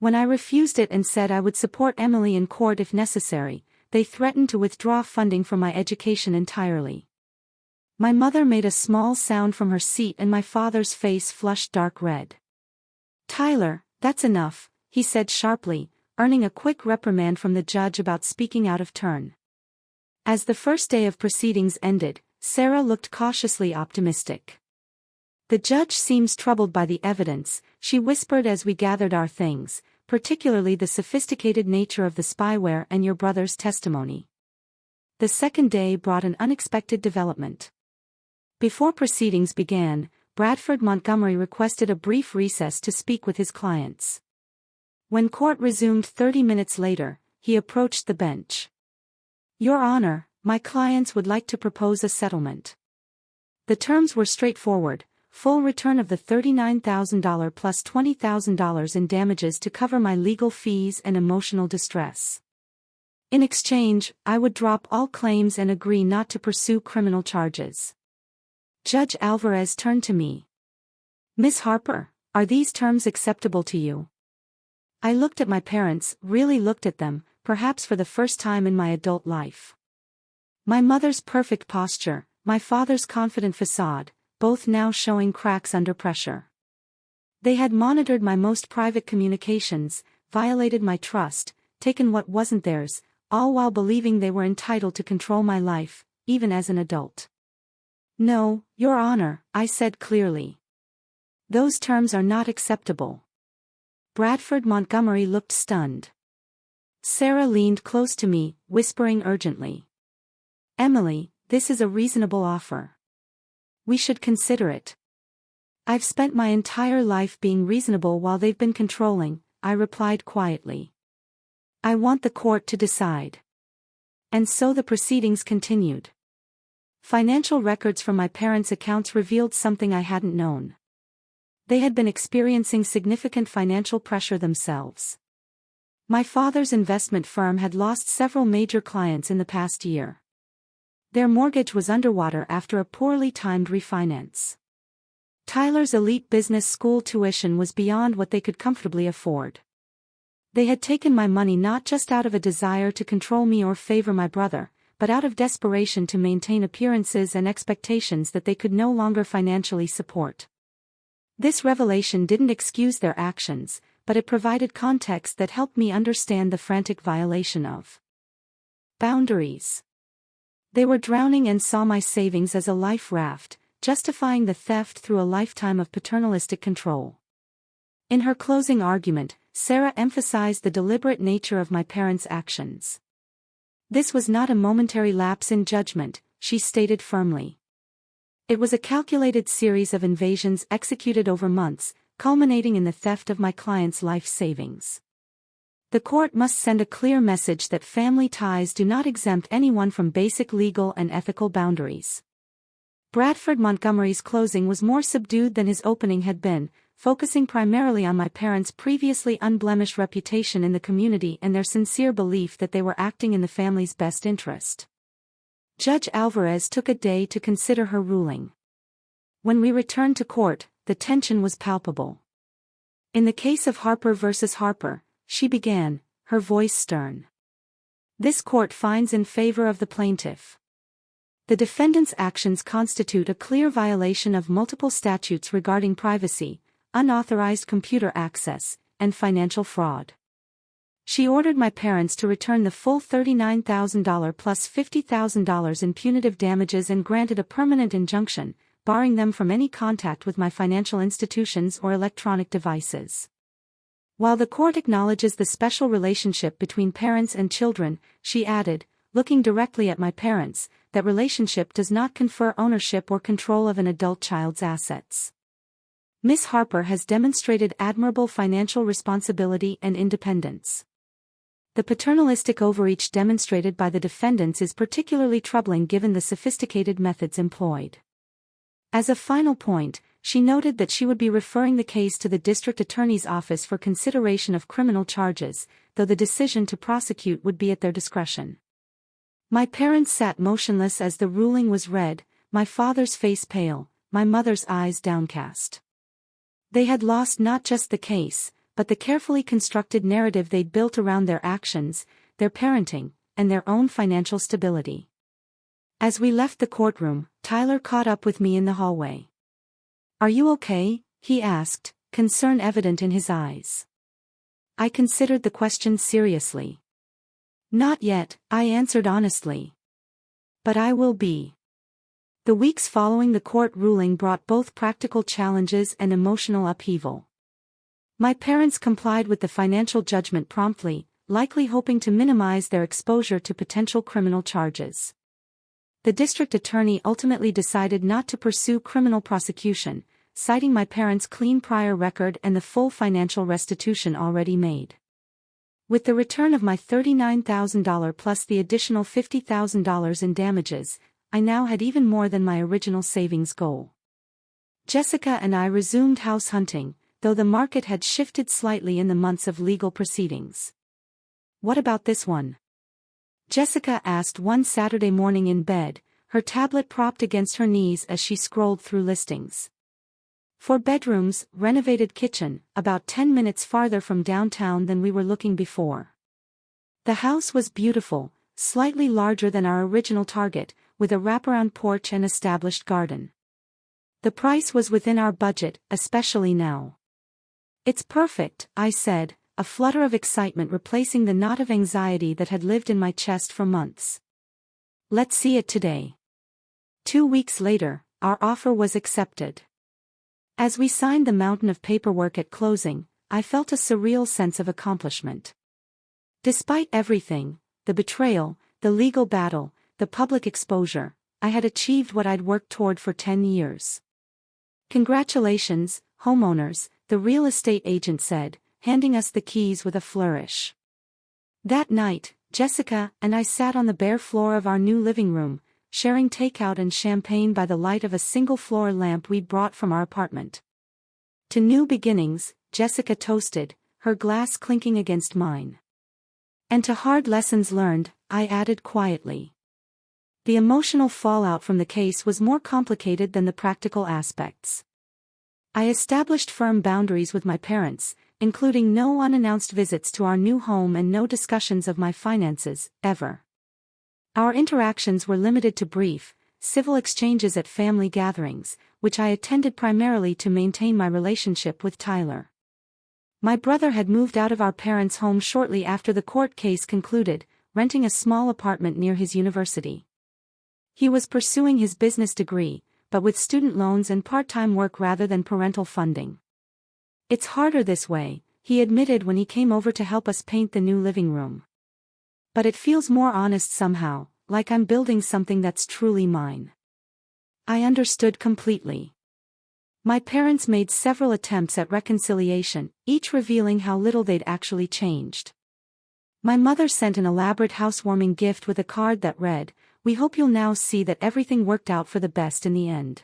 When I refused it and said I would support Emily in court if necessary, they threatened to withdraw funding from my education entirely. My mother made a small sound from her seat and my father's face flushed dark red. "Tyler, that's enough," he said sharply, earning a quick reprimand from the judge about speaking out of turn. As the first day of proceedings ended, Sarah looked cautiously optimistic. "The judge seems troubled by the evidence," she whispered as we gathered our things, "particularly the sophisticated nature of the spyware and your brother's testimony." The second day brought an unexpected development. Before proceedings began, Bradford Montgomery requested a brief recess to speak with his clients. When court resumed 30 minutes later, he approached the bench. "Your Honor, my clients would like to propose a settlement." The terms were straightforward: full return of the $39,000 plus $20,000 in damages to cover my legal fees and emotional distress. In exchange, I would drop all claims and agree not to pursue criminal charges. Judge Alvarez turned to me. "Ms. Harper, are these terms acceptable to you?" I looked at my parents, really looked at them, perhaps for the first time in my adult life. My mother's perfect posture, my father's confident facade, both now showing cracks under pressure. They had monitored my most private communications, violated my trust, taken what wasn't theirs, all while believing they were entitled to control my life, even as an adult. "No, Your Honor," I said clearly. "Those terms are not acceptable." Bradford Montgomery looked stunned. Sarah leaned close to me, whispering urgently. "Emily, this is a reasonable offer. We should consider it." "I've spent my entire life being reasonable while they've been controlling," I replied quietly. "I want the court to decide." And so the proceedings continued. Financial records from my parents' accounts revealed something I hadn't known. They had been experiencing significant financial pressure themselves. My father's investment firm had lost several major clients in the past year. Their mortgage was underwater after a poorly timed refinance. Tyler's elite business school tuition was beyond what they could comfortably afford. They had taken my money not just out of a desire to control me or favor my brother, but out of desperation to maintain appearances and expectations that they could no longer financially support. This revelation didn't excuse their actions, but it provided context that helped me understand the frantic violation of boundaries. They were drowning and saw my savings as a life raft, justifying the theft through a lifetime of paternalistic control. In her closing argument, Sarah emphasized the deliberate nature of my parents' actions. This was not a momentary lapse in judgment, she stated firmly. It was a calculated series of invasions executed over months, culminating in the theft of my client's life savings. The court must send a clear message that family ties do not exempt anyone from basic legal and ethical boundaries. Bradford Montgomery's closing was more subdued than his opening had been, focusing primarily on my parents' previously unblemished reputation in the community and their sincere belief that they were acting in the family's best interest. Judge Alvarez took a day to consider her ruling. When we returned to court, the tension was palpable. In the case of Harper versus Harper, she began, her voice stern. This court finds in favor of the plaintiff. The defendant's actions constitute a clear violation of multiple statutes regarding privacy, unauthorized computer access, and financial fraud. She ordered my parents to return the full $39,000 plus $50,000 in punitive damages and granted a permanent injunction, barring them from any contact with my financial institutions or electronic devices. While the court acknowledges the special relationship between parents and children, she added, looking directly at my parents, that relationship does not confer ownership or control of an adult child's assets. Ms. Harper has demonstrated admirable financial responsibility and independence. The paternalistic overreach demonstrated by the defendants is particularly troubling given the sophisticated methods employed. As a final point, she noted that she would be referring the case to the district attorney's office for consideration of criminal charges, though the decision to prosecute would be at their discretion. My parents sat motionless as the ruling was read, my father's face pale, my mother's eyes downcast. They had lost not just the case, but the carefully constructed narrative they'd built around their actions, their parenting, and their own financial stability. As we left the courtroom, Tyler caught up with me in the hallway. "Are you okay?" he asked, concern evident in his eyes. I considered the question seriously. "Not yet," I answered honestly. "But I will be." The weeks following the court ruling brought both practical challenges and emotional upheaval. My parents complied with the financial judgment promptly, likely hoping to minimize their exposure to potential criminal charges. The district attorney ultimately decided not to pursue criminal prosecution, citing my parents' clean prior record and the full financial restitution already made. With the return of my $39,000 plus the additional $50,000 in damages, I now had even more than my original savings goal. Jessica and I resumed house hunting, though the market had shifted slightly in the months of legal proceedings. "What about this one?" Jessica asked one Saturday morning in bed, her tablet propped against her knees as she scrolled through listings. 4 bedrooms, renovated kitchen, about 10 minutes farther from downtown than we were looking before. The house was beautiful, slightly larger than our original target, with a wraparound porch and established garden. The price was within our budget, especially now. "It's perfect," I said, a flutter of excitement replacing the knot of anxiety that had lived in my chest for months. "Let's see it today." 2 weeks later, our offer was accepted. As we signed the mountain of paperwork at closing, I felt a surreal sense of accomplishment. Despite everything, the betrayal, the legal battle, the public exposure, I had achieved what I'd worked toward for 10 years. "Congratulations, homeowners," the real estate agent said, handing us the keys with a flourish. That night, Jessica and I sat on the bare floor of our new living room, sharing takeout and champagne by the light of a single-floor lamp we'd brought from our apartment. "To new beginnings," Jessica toasted, her glass clinking against mine. "And to hard lessons learned," I added quietly. The emotional fallout from the case was more complicated than the practical aspects. I established firm boundaries with my parents, including no unannounced visits to our new home and no discussions of my finances, ever. Our interactions were limited to brief, civil exchanges at family gatherings, which I attended primarily to maintain my relationship with Tyler. My brother had moved out of our parents' home shortly after the court case concluded, renting a small apartment near his university. He was pursuing his business degree, but with student loans and part-time work rather than parental funding. It's harder this way, he admitted when he came over to help us paint the new living room. But it feels more honest somehow, like I'm building something that's truly mine. I understood completely. My parents made several attempts at reconciliation, each revealing how little they'd actually changed. My mother sent an elaborate housewarming gift with a card that read, "We hope you'll now see that everything worked out for the best in the end."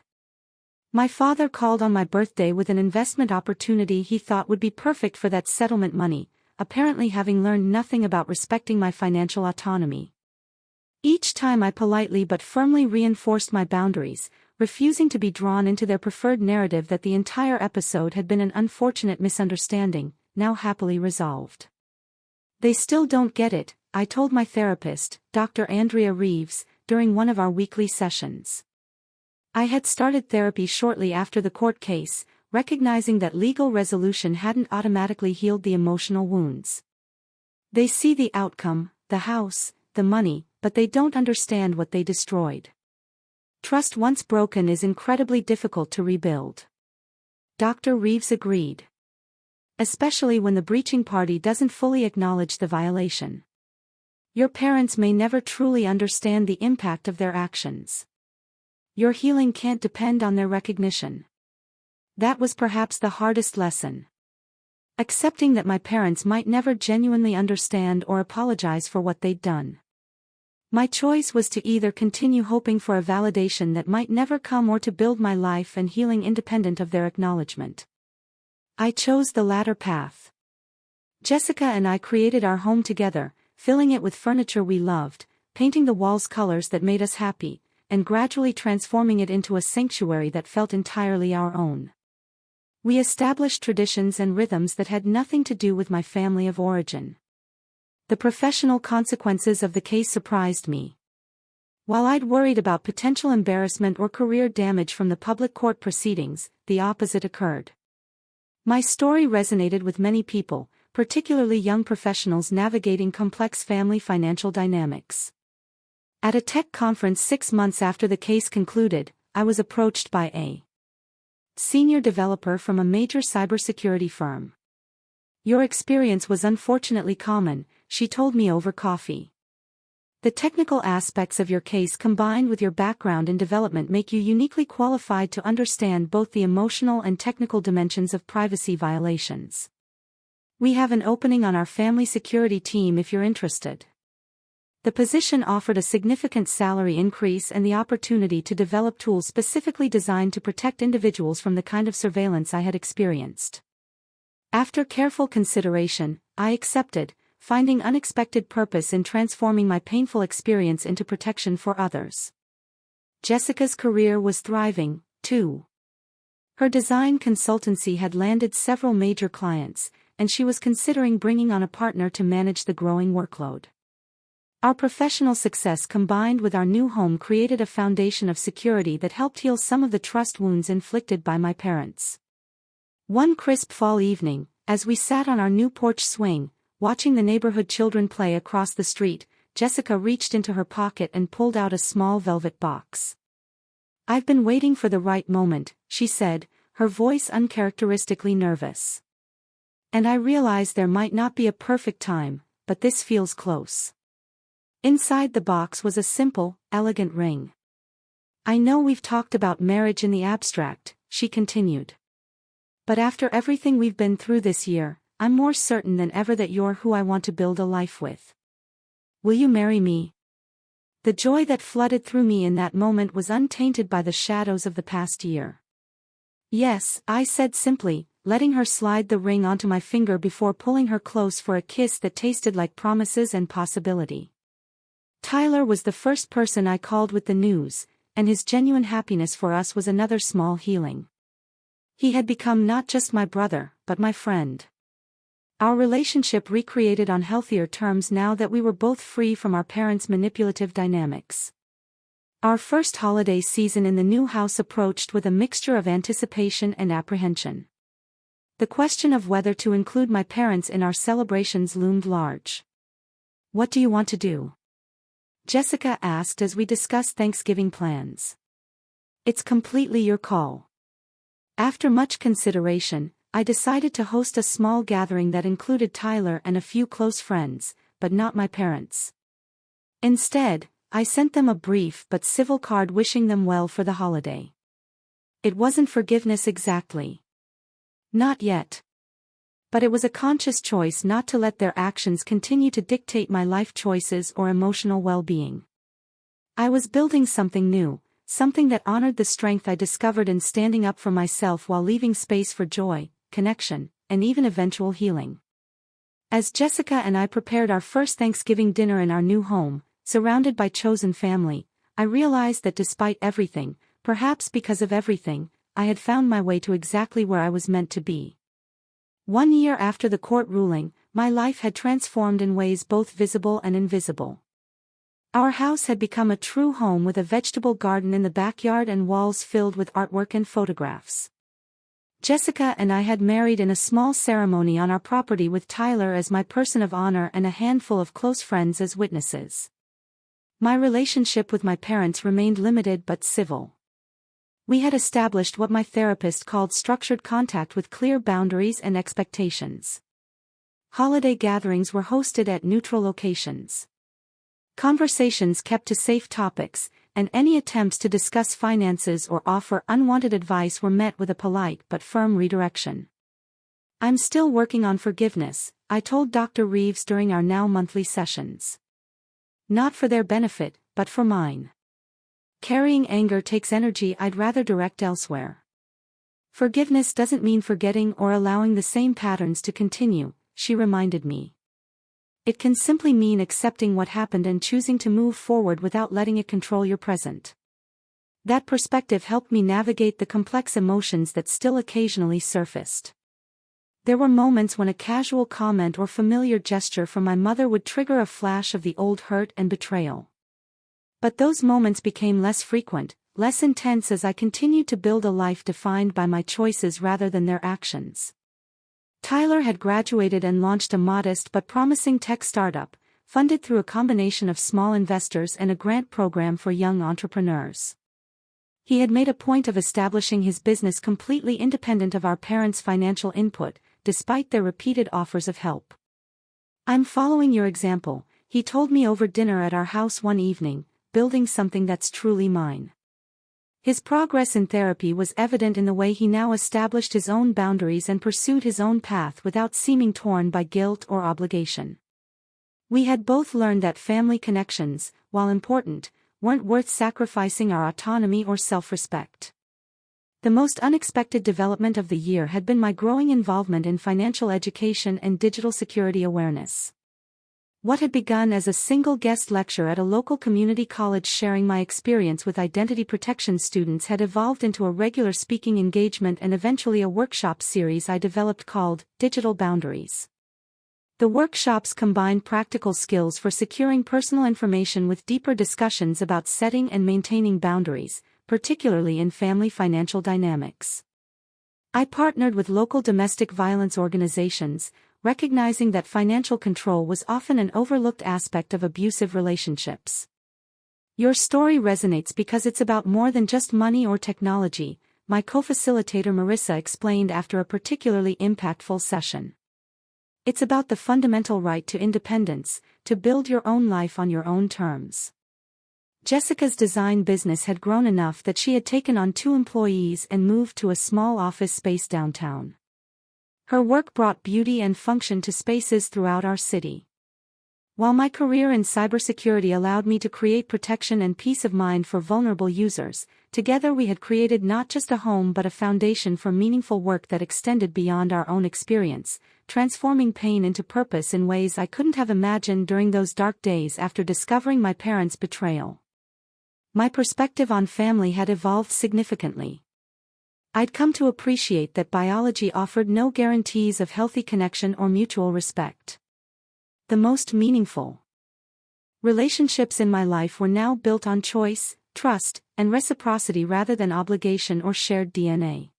My father called on my birthday with an investment opportunity he thought would be perfect for that settlement money, apparently having learned nothing about respecting my financial autonomy. Each time I politely but firmly reinforced my boundaries, refusing to be drawn into their preferred narrative that the entire episode had been an unfortunate misunderstanding, now happily resolved. "They still don't get it," I told my therapist, Dr. Andrea Reeves, during one of our weekly sessions. I had started therapy shortly after the court case, recognizing that legal resolution hadn't automatically healed the emotional wounds. They see the outcome, the house, the money, but they don't understand what they destroyed. Trust once broken is incredibly difficult to rebuild. Dr. Reeves agreed. Especially when the breaching party doesn't fully acknowledge the violation. Your parents may never truly understand the impact of their actions. Your healing can't depend on their recognition. That was perhaps the hardest lesson. Accepting that my parents might never genuinely understand or apologize for what they'd done. My choice was to either continue hoping for a validation that might never come or to build my life and healing independent of their acknowledgement. I chose the latter path. Jessica and I created our home together, filling it with furniture we loved, painting the walls colors that made us happy, and gradually transforming it into a sanctuary that felt entirely our own. We established traditions and rhythms that had nothing to do with my family of origin. The professional consequences of the case surprised me. While I'd worried about potential embarrassment or career damage from the public court proceedings, the opposite occurred. My story resonated with many people, particularly young professionals navigating complex family financial dynamics. At a tech conference 6 months after the case concluded, I was approached by a senior developer from a major cybersecurity firm. "Your experience was unfortunately common," she told me over coffee. "The technical aspects of your case combined with your background in development make you uniquely qualified to understand both the emotional and technical dimensions of privacy violations. We have an opening on our family security team if you're interested." The position offered a significant salary increase and the opportunity to develop tools specifically designed to protect individuals from the kind of surveillance I had experienced. After careful consideration, I accepted, finding unexpected purpose in transforming my painful experience into protection for others. Jessica's career was thriving, too. Her design consultancy had landed several major clients, and she was considering bringing on a partner to manage the growing workload. Our professional success combined with our new home created a foundation of security that helped heal some of the trust wounds inflicted by my parents. One crisp fall evening, as we sat on our new porch swing, watching the neighborhood children play across the street, Jessica reached into her pocket and pulled out a small velvet box. "I've been waiting for the right moment," she said, her voice uncharacteristically nervous. "And I realize there might not be a perfect time, but this feels close." Inside the box was a simple, elegant ring. "I know we've talked about marriage in the abstract," she continued. "But after everything we've been through this year, I'm more certain than ever that you're who I want to build a life with. Will you marry me?" The joy that flooded through me in that moment was untainted by the shadows of the past year. "Yes," I said simply, letting her slide the ring onto my finger before pulling her close for a kiss that tasted like promises and possibility. Tyler was the first person I called with the news, and his genuine happiness for us was another small healing. He had become not just my brother, but my friend. Our relationship recreated on healthier terms now that we were both free from our parents' manipulative dynamics. Our first holiday season in the new house approached with a mixture of anticipation and apprehension. The question of whether to include my parents in our celebrations loomed large. "What do you want to do?" Jessica asked as we discussed Thanksgiving plans. "It's completely your call." After much consideration, I decided to host a small gathering that included Tyler and a few close friends, but not my parents. Instead, I sent them a brief but civil card wishing them well for the holiday. It wasn't forgiveness exactly. Not yet. But it was a conscious choice not to let their actions continue to dictate my life choices or emotional well-being. I was building something new, something that honored the strength I discovered in standing up for myself while leaving space for joy, connection, and even eventual healing. As Jessica and I prepared our first Thanksgiving dinner in our new home, surrounded by chosen family, I realized that despite everything, perhaps because of everything, I had found my way to exactly where I was meant to be. 1 year after the court ruling, my life had transformed in ways both visible and invisible. Our house had become a true home with a vegetable garden in the backyard and walls filled with artwork and photographs. Jessica and I had married in a small ceremony on our property with Tyler as my person of honor and a handful of close friends as witnesses. My relationship with my parents remained limited but civil. We had established what my therapist called structured contact with clear boundaries and expectations. Holiday gatherings were hosted at neutral locations. Conversations kept to safe topics, and any attempts to discuss finances or offer unwanted advice were met with a polite but firm redirection. "I'm still working on forgiveness," I told Dr. Reeves during our now monthly sessions. "Not for their benefit, but for mine. Carrying anger takes energy I'd rather direct elsewhere." "Forgiveness doesn't mean forgetting or allowing the same patterns to continue," she reminded me. "It can simply mean accepting what happened and choosing to move forward without letting it control your present." That perspective helped me navigate the complex emotions that still occasionally surfaced. There were moments when a casual comment or familiar gesture from my mother would trigger a flash of the old hurt and betrayal. But those moments became less frequent, less intense as I continued to build a life defined by my choices rather than their actions. Tyler had graduated and launched a modest but promising tech startup, funded through a combination of small investors and a grant program for young entrepreneurs. He had made a point of establishing his business completely independent of our parents' financial input, despite their repeated offers of help. "I'm following your example," he told me over dinner at our house one evening, "building something that's truly mine." His progress in therapy was evident in the way he now established his own boundaries and pursued his own path without seeming torn by guilt or obligation. We had both learned that family connections, while important, weren't worth sacrificing our autonomy or self-respect. The most unexpected development of the year had been my growing involvement in financial education and digital security awareness. What had begun as a single guest lecture at a local community college sharing my experience with identity protection students had evolved into a regular speaking engagement and eventually a workshop series I developed called Digital Boundaries. The workshops combined practical skills for securing personal information with deeper discussions about setting and maintaining boundaries, particularly in family financial dynamics. I partnered with local domestic violence organizations, recognizing that financial control was often an overlooked aspect of abusive relationships. "Your story resonates because it's about more than just money or technology," my co-facilitator Marissa explained after a particularly impactful session. "It's about the fundamental right to independence, to build your own life on your own terms." Jessica's design business had grown enough that she had taken on 2 employees and moved to a small office space downtown. Her work brought beauty and function to spaces throughout our city. While my career in cybersecurity allowed me to create protection and peace of mind for vulnerable users, together we had created not just a home but a foundation for meaningful work that extended beyond our own experience, transforming pain into purpose in ways I couldn't have imagined during those dark days after discovering my parents' betrayal. My perspective on family had evolved significantly. I'd come to appreciate that biology offered no guarantees of healthy connection or mutual respect. The most meaningful relationships in my life were now built on choice, trust, and reciprocity rather than obligation or shared DNA.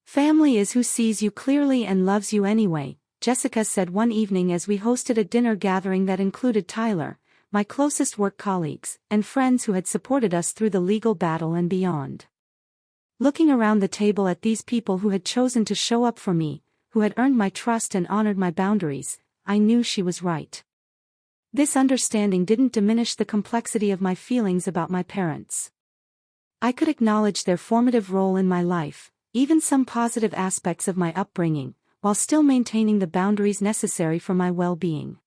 "Family is who sees you clearly and loves you anyway," Jessica said one evening as we hosted a dinner gathering that included Tyler, my closest work colleagues, and friends who had supported us through the legal battle and beyond. Looking around the table at these people who had chosen to show up for me, who had earned my trust and honored my boundaries, I knew she was right. This understanding didn't diminish the complexity of my feelings about my parents. I could acknowledge their formative role in my life, even some positive aspects of my upbringing, while still maintaining the boundaries necessary for my well-being.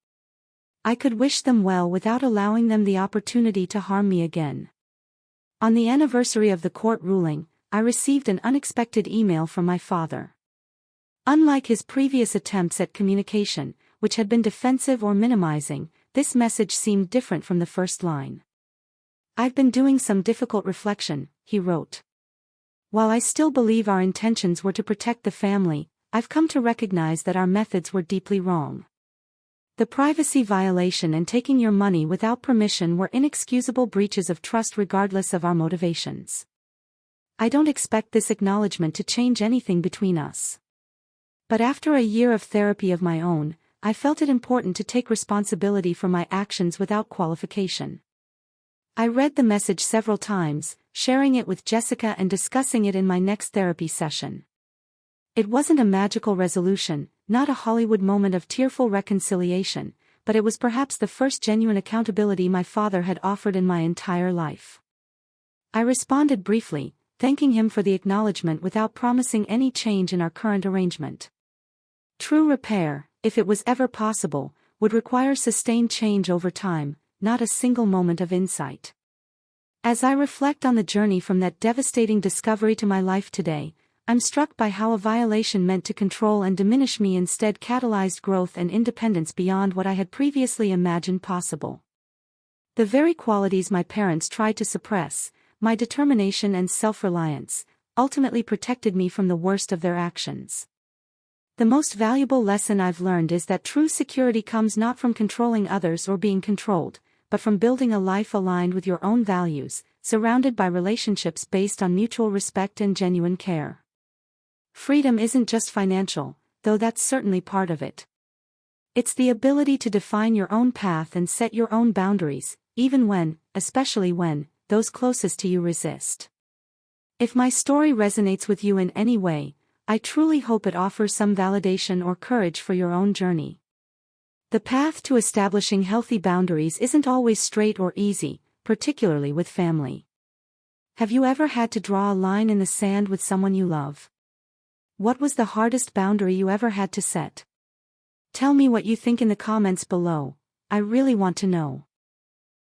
I could wish them well without allowing them the opportunity to harm me again. On the anniversary of the court ruling, I received an unexpected email from my father. Unlike his previous attempts at communication, which had been defensive or minimizing, this message seemed different from the first line. "I've been doing some difficult reflection," he wrote. "While I still believe our intentions were to protect the family, I've come to recognize that our methods were deeply wrong. The privacy violation and taking your money without permission were inexcusable breaches of trust regardless of our motivations. I don't expect this acknowledgement to change anything between us. But after a year of therapy of my own, I felt it important to take responsibility for my actions without qualification." I read the message several times, sharing it with Jessica and discussing it in my next therapy session. It wasn't a magical resolution, not a Hollywood moment of tearful reconciliation, but it was perhaps the first genuine accountability my father had offered in my entire life. I responded briefly, thanking him for the acknowledgement without promising any change in our current arrangement. True repair, if it was ever possible, would require sustained change over time, not a single moment of insight. As I reflect on the journey from that devastating discovery to my life today, I'm struck by how a violation meant to control and diminish me instead catalyzed growth and independence beyond what I had previously imagined possible. The very qualities my parents tried to suppress, my determination and self-reliance, ultimately protected me from the worst of their actions. The most valuable lesson I've learned is that true security comes not from controlling others or being controlled, but from building a life aligned with your own values, surrounded by relationships based on mutual respect and genuine care. Freedom isn't just financial, though that's certainly part of it. It's the ability to define your own path and set your own boundaries, even when, especially when, those closest to you resist. If my story resonates with you in any way, I truly hope it offers some validation or courage for your own journey. The path to establishing healthy boundaries isn't always straight or easy, particularly with family. Have you ever had to draw a line in the sand with someone you love? What was the hardest boundary you ever had to set? Tell me what you think in the comments below. I really want to know.